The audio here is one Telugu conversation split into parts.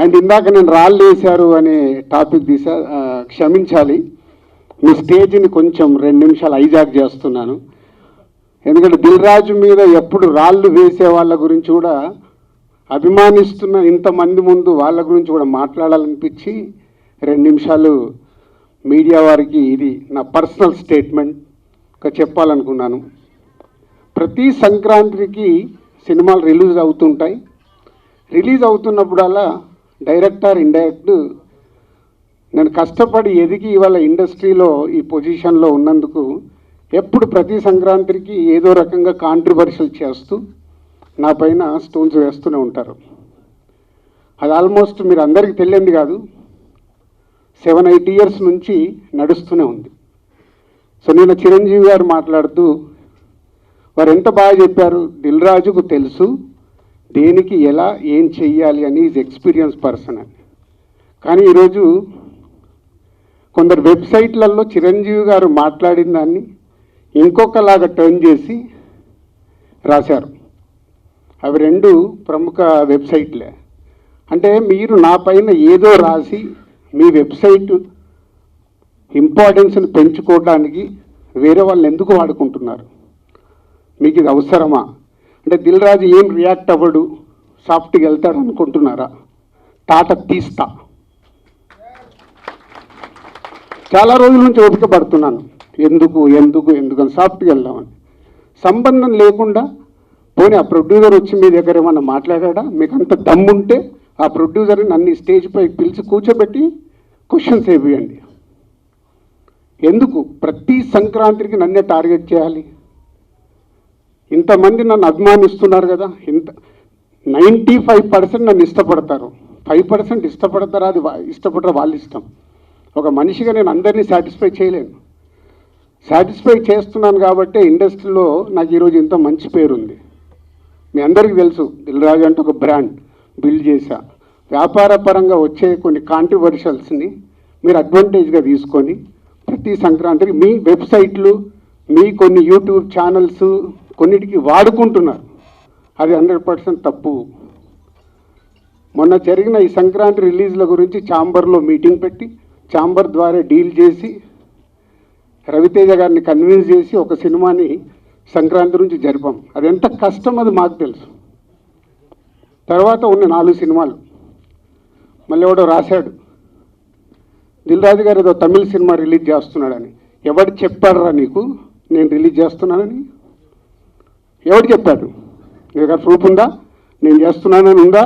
అండ్ ఇందాక నేను రాళ్ళు వేశారు అనే టాపిక్ తీసా, క్షమించాలి, మీ స్టేజ్ని కొంచెం 2 నిమిషాలు హైజాక్ చేస్తున్నాను. ఎందుకంటే దిల్ రాజు మీద ఎప్పుడు రాళ్ళు వేసే వాళ్ళ గురించి కూడా అభిమానిస్తున్న ఇంతమంది ముందు వాళ్ళ గురించి కూడా మాట్లాడాలనిపించి 2 నిమిషాలు మీడియా వారికి ఇది నా పర్సనల్ స్టేట్మెంట్గా చెప్పాలనుకున్నాను. ప్రతి సంక్రాంతికి సినిమాలు రిలీజ్ అవుతుంటాయి. రిలీజ్ అవుతున్నప్పుడల్లా డైరెక్టర్ ఇండైరెక్ట్ నేను కష్టపడి ఎదిగి ఇవాళ ఇండస్ట్రీలో ఈ పొజిషన్లో ఉన్నందుకు ఎప్పుడు ప్రతి సంక్రాంతికి ఏదో రకంగా కాంట్రవర్షియల్ చేస్తూ నా పైన స్టోన్స్ వేస్తూనే ఉంటారు. అది ఆల్మోస్ట్ మీరు అందరికీ తెలియంది కాదు, 7-8 ఇయర్స్ నుంచి నడుస్తూనే ఉంది. సో నేను చిరంజీవి గారు మాట్లాడుతూ వారు ఎంత బాగా చెప్పారు, దిల్ రాజుకు తెలుసు దేనికి ఎలా ఏం చెయ్యాలి అని, ఈజ్ ఎక్స్పీరియన్స్ పర్సన్ అని. కానీ ఈరోజు కొందరు వెబ్సైట్లలో చిరంజీవి గారు మాట్లాడిన దాన్ని ఇంకొకలాగా టర్న్ చేసి రాశారు. అవి 2 ప్రముఖ వెబ్సైట్లే. అంటే మీరు నా పైన ఏదో రాసి మీ వెబ్సైట్ ఇంపార్టెన్స్ని పెంచుకోవడానికి వేరే వాళ్ళు ఎందుకు వాడుకుంటున్నారు? మీకు ఇది అవసరమా? అంటే దిల్ రాజు ఏం రియాక్ట్ అవ్వడు, సాఫ్ట్గా వెళ్తాడు అనుకుంటున్నారా? తాట తీస్తా. చాలా రోజుల నుంచి ఓపిక పడుతున్నాను, ఎందుకు ఎందుకు ఎందుకు అని సాఫ్ట్గా వెళ్దామని. సంబంధం లేకుండా పోనీ ఆ ప్రొడ్యూసర్ వచ్చి మీ దగ్గర ఏమన్నా మాట్లాడా? మీకు అంత దమ్ముంటే ఆ ప్రొడ్యూసర్ని నన్ను స్టేజ్పై పిలిచి కూర్చోబెట్టి క్వశ్చన్స్ వేయండి. ఎందుకు ప్రతి సంక్రాంతికి నన్నే టార్గెట్ చేయాలి? ఇంతమంది నన్ను అభిమానిస్తున్నారు కదా, 95% నన్ను ఇష్టపడతారు, 5% ఇష్టపడతారా? అది ఇష్టపడరా వాళ్ళ ఇష్టం. ఒక మనిషిగా నేను అందరినీ సాటిస్ఫై చేయలేను. సాటిస్ఫై చేస్తున్నాను కాబట్టి ఇండస్ట్రీలో నాకు ఈరోజు ఇంత మంచి పేరు ఉంది. మీ అందరికీ తెలుసు, దిల్ రాజు అంటే ఒక బ్రాండ్ బిల్డ్ చేశా. వ్యాపార పరంగా వచ్చే కొన్ని కాంట్రవర్షియల్స్ని మీరు అడ్వాంటేజ్గా తీసుకొని ప్రతి సంక్రాంతికి మీ వెబ్సైట్లు, మీ కొన్ని యూట్యూబ్ ఛానల్స్ కొన్నిటికి వాడుకుంటున్నారు. అది 100% తప్పు. మొన్న జరిగిన ఈ సంక్రాంతి రిలీజ్ల గురించి ఛాంబర్లో మీటింగ్ పెట్టి ఛాంబర్ ద్వారా డీల్ చేసి రవితేజ గారిని కన్విన్స్ చేసి ఒక సినిమాని సంక్రాంతి నుంచి జరిపాం. అది ఎంత కష్టం అది మాకు తెలుసు. తర్వాత ఉన్న 4 సినిమాలు మళ్ళీ ఎవడో రాశాడు, దిల్ రాజు గారు ఏదో తమిళ సినిమా రిలీజ్ చేస్తున్నాడని. ఎవడు చెప్పాడురా నీకు నేను రిలీజ్ చేస్తున్నానని? ఎవడు చెప్పాడు? నీ దగ్గర ప్రూఫ్ ఉందా? నేను చేస్తున్నానని ఉందా?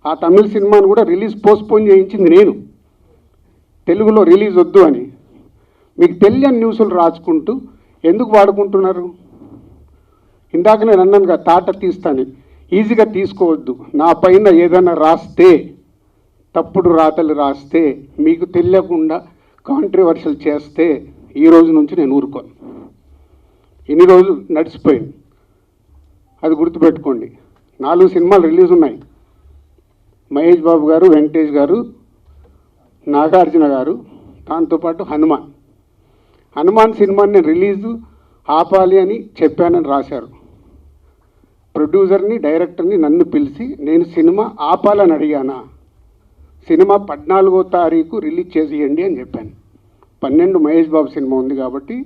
ఆ తమిళ సినిమాను కూడా రిలీజ్ పోస్ట్పోన్ చేయించింది నేను, తెలుగులో రిలీజ్ వద్దు అని. మీకు తెలియని న్యూస్లు రాసుకుంటూ ఎందుకు వాడుకుంటున్నారు? ఇందాక నేను అన్నాను కదా, తాట తీస్తాను, ఈజీగా తీసుకోవద్దు. నా పైన ఏదైనా రాస్తే, తప్పుడు రాతలు రాస్తే, మీకు తెలియకుండా కాంట్రవర్షియల్ చేస్తే ఈ రోజు నుంచి నేను ఊరుకోను. ఇన్ని రోజులు నడిచిపోయింది, అది గుర్తుపెట్టుకోండి. 4 సినిమాలు రిలీజ్ ఉన్నాయి. మహేష్ బాబు గారు, వెంకటేష్ గారు, నాగార్జున గారు, దాంతోపాటు హనుమాన్ సినిమాని నేను రిలీజు ఆపాలి అని చెప్పానని రాశారు. ప్రొడ్యూసర్ని డైరెక్టర్ని నన్ను పిలిచి నేను సినిమా ఆపాలని అడిగానా? సినిమా 14వ తారీఖు రిలీజ్ చేసేయండి అని చెప్పాను. 12 మహేష్ బాబు సినిమా ఉంది కాబట్టి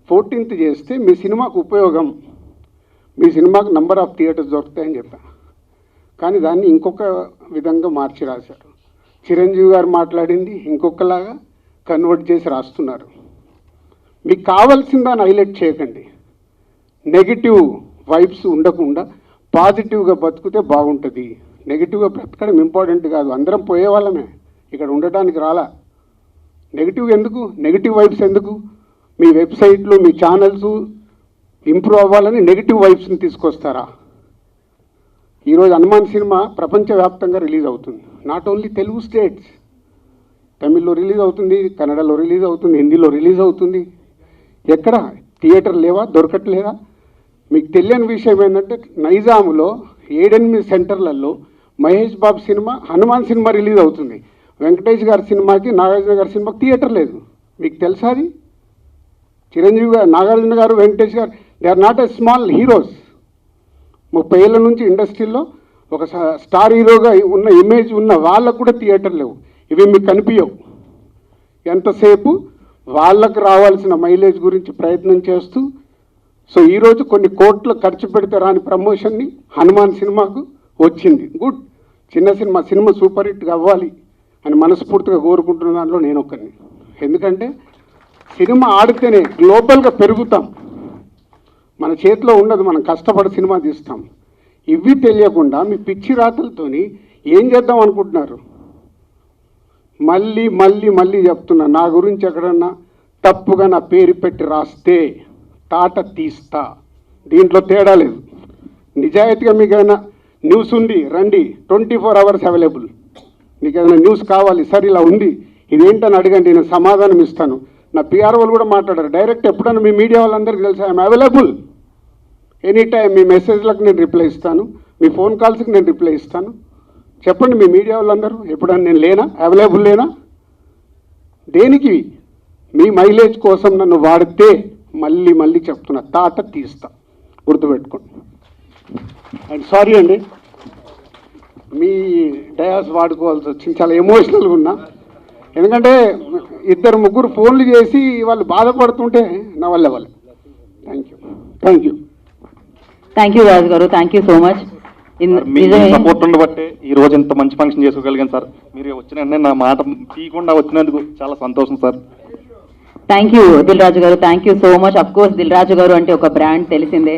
14th చేస్తే మీ సినిమాకు ఉపయోగం, మీ సినిమాకు నంబర్ ఆఫ్ థియేటర్స్ దొరుకుతాయని చెప్పాను. కానీ దాన్ని ఇంకొక విధంగా మార్చి రాశారు. చిరంజీవి గారు మాట్లాడింది ఇంకొకలాగా కన్వర్ట్ చేసి రాస్తున్నారు. మీకు కావాల్సిన దాన్ని హైలైట్ చేయకండి. నెగిటివ్ వైబ్స్ ఉండకుండా పాజిటివ్గా బతుకుతే బాగుంటుంది. నెగిటివ్గా బ్రతకడం ఇంపార్టెంట్ కాదు, అందరం పోయేవాళ్ళమే, ఇక్కడ ఉండటానికి రాలా. నెగిటివ్ ఎందుకు? నెగిటివ్ వైబ్స్ ఎందుకు? మీ వెబ్సైట్లు, మీ ఛానల్స్ ఇంప్రూవ్ అవ్వాలని నెగిటివ్ వైబ్స్ని తీసుకొస్తారా? ఈరోజు హనుమాన్ సినిమా ప్రపంచవ్యాప్తంగా రిలీజ్ అవుతుంది. నాట్ ఓన్లీ తెలుగు స్టేట్స్, తమిళ్లో రిలీజ్ అవుతుంది, కన్నడలో రిలీజ్ అవుతుంది, హిందీలో రిలీజ్ అవుతుంది. ఎక్కడ థియేటర్ లేవా? దొరకట్లేదా? మీకు తెలియని విషయం ఏంటంటే నైజాములో 7-8 సెంటర్లలో Mahesh Babu cinema, Hanuman cinema release అవుతుంది. వెంకటేష్ గారి సినిమాకి, నాగార్జున గారి సినిమాకి థియేటర్ లేదు. మీకు తెలుసా అది? చిరంజీవి గారు, Nagarjuna garu, Venkatesh garu, they are not a small heroes. 30 ఏళ్ళ నుంచి ఇండస్ట్రీలో ఒక స్టార్ హీరోగా ఉన్న ఇమేజ్ ఉన్న వాళ్ళకు కూడా థియేటర్ లేవు. ఇవి మీకు కనిపించవు. ఎంతసేపు వాళ్ళకు రావాల్సిన మైలేజ్ గురించి ప్రయత్నం చేస్తూ, సో ఈరోజు కొన్ని కోట్లు ఖర్చు పెడితే రాని ప్రమోషన్ని హనుమాన్ సినిమాకు వచ్చింది. గుడ్, చిన్న సినిమా సూపర్ హిట్గా అవ్వాలి అని మనస్ఫూర్తిగా కోరుకుంటున్న దాంట్లో నేను ఒకరిని. ఎందుకంటే సినిమా ఆడితేనే గ్లోబల్గా పెరుగుతాం. మన చేతిలో ఉండదు, మనం కష్టపడి సినిమా తీస్తాం. ఇవి తెలియకుండా మీ పిచ్చి రాతలతోని ఏం చేద్దాం అనుకుంటున్నారు? మళ్ళీ మళ్ళీ మళ్ళీ చెప్తున్నా, నా గురించి ఎక్కడన్నా తప్పుగా నా పేరు పెట్టి రాస్తే తాట తీస్తా. దీంట్లో తేడా లేదు. నిజాయితీగా మీకు ఏమైనా న్యూస్ ఉంది రండి, 24 hours అవైలబుల్. మీకు ఏదైనా న్యూస్ కావాలి, సరే ఇలా ఉంది ఇదేంటని అడగండి, నేను సమాధానం ఇస్తాను. నా పిఆర్ వాళ్ళు కూడా మాట్లాడారు డైరెక్ట్. ఎప్పుడన్నా మీ మీడియా వాళ్ళందరికీ తెలుసు ఐఎమ్ అవైలబుల్ ఎనీ టైం. మీ మెసేజ్లకు నేను రిప్లై ఇస్తాను, మీ ఫోన్ కాల్స్కి నేను రిప్లై ఇస్తాను. చెప్పండి మీ మీడియా వాళ్ళందరూ, ఎప్పుడన్నా నేను లేనా, అవైలబుల్ లేనా? దేనికి? మీ మైలేజ్ కోసం నన్ను వాడితే మళ్ళీ మళ్ళీ చెప్తున్నా, తాట తీస్తా, గుర్తుపెట్టుకోండి. అండ్ సారీ అండి, మీ డయాస్ వాడుకోవాల్సి వచ్చింది. చాలా ఎమోషనల్గా ఉన్నా. ఎందుకంటే 2-3 ఫోన్లు చేసి వాళ్ళు బాధపడుతుంటే నా వల్ల వాళ్ళు. Thank you Raju garu, thank you so much. Me support ఉండబట్టే ఈ రోజు ఇంత మంచి ఫంక్షన్ చేసుకోగలిగాను సార్. మీరు వచ్చిన వెంటనే నా మాట తీయకుండా వచ్చినందుకు చాలా సంతోషం sir. Thank you Dil Raju garu, thank you so much. Of course Dil Raju garu అంటే ఒక బ్రాండ్ తెలిసిందే.